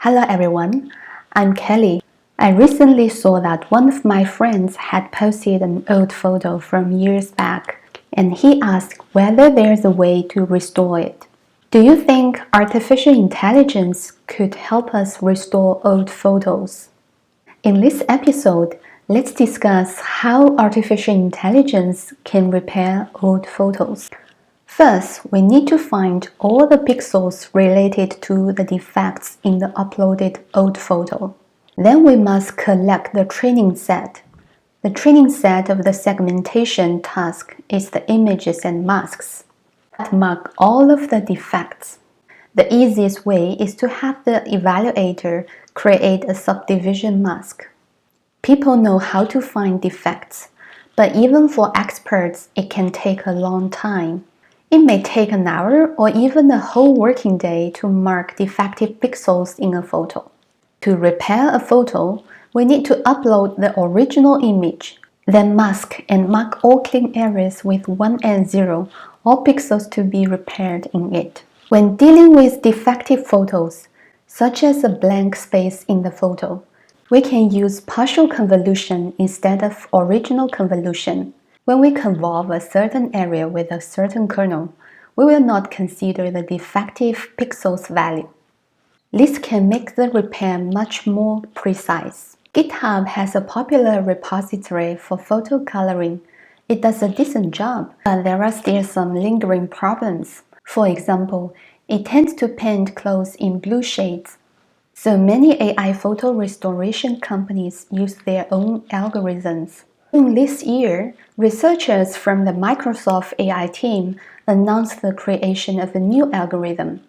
Hello everyone, I'm Kelly. I recently saw that one of my friends had posted an old photo from years back, and he asked whether there's a way to restore it. Do you think artificial intelligence could help us restore old photos? In this episode, let's discuss how artificial intelligence can repair old photos. First, we need to find all the pixels related to the defects in the uploaded old photo. Then we must collect the training set. The training set of the segmentation task is the images and masks that mark all of the defects. The easiest way is to have the evaluator create a subdivision mask. People know how to find defects, but even for experts, it can take a long time. It may take an hour or even a whole working day to mark defective pixels in a photo. To repair a photo, we need to upload the original image, then mask and mark all clean areas with 1 and 0, all pixels to be repaired in it. When dealing with defective photos, such as a blank space in the photo, we can use partial convolution instead of original convolution. When we convolve a certain area with a certain kernel, we will not consider the defective pixels value. This can make the repair much more precise. GitHub has a popular repository for photo coloring. It does a decent job, but there are still some lingering problems. For example, it tends to paint clothes in blue shades. So many AI photo restoration companies use their own algorithms. This year, researchers from the Microsoft AI team announced the creation of a new algorithm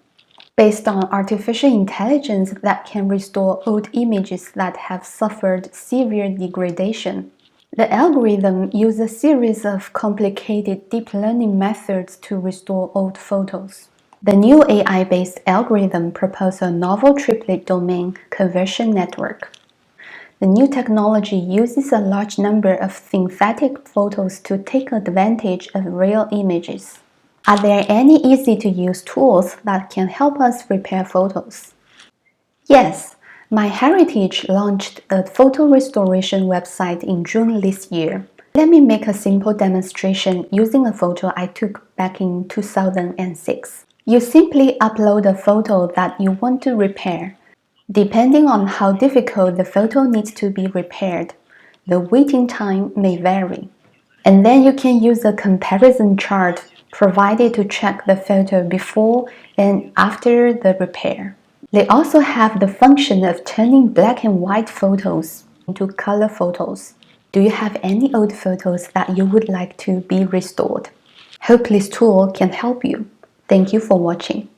based on artificial intelligence that can restore old images that have suffered severe degradation. The algorithm uses a series of complicated deep learning methods to restore old photos. The new AI-based algorithm proposes a novel triplet domain conversion network. The new technology uses a large number of synthetic photos to take advantage of real images. Are there any easy-to-use tools that can help us repair photos? Yes, MyHeritage launched a photo restoration website in June this year. Let me make a simple demonstration using a photo I took back in 2006. You simply upload a photo that you want to repair. Depending on how difficult the photo needs to be repaired, the waiting time may vary. And then you can use a comparison chart provided to check the photo before and after the repair. They also have the function of turning black and white photos into color photos. Do you have any old photos that you would like to be restored? Hope this tool can help you. Thank you for watching.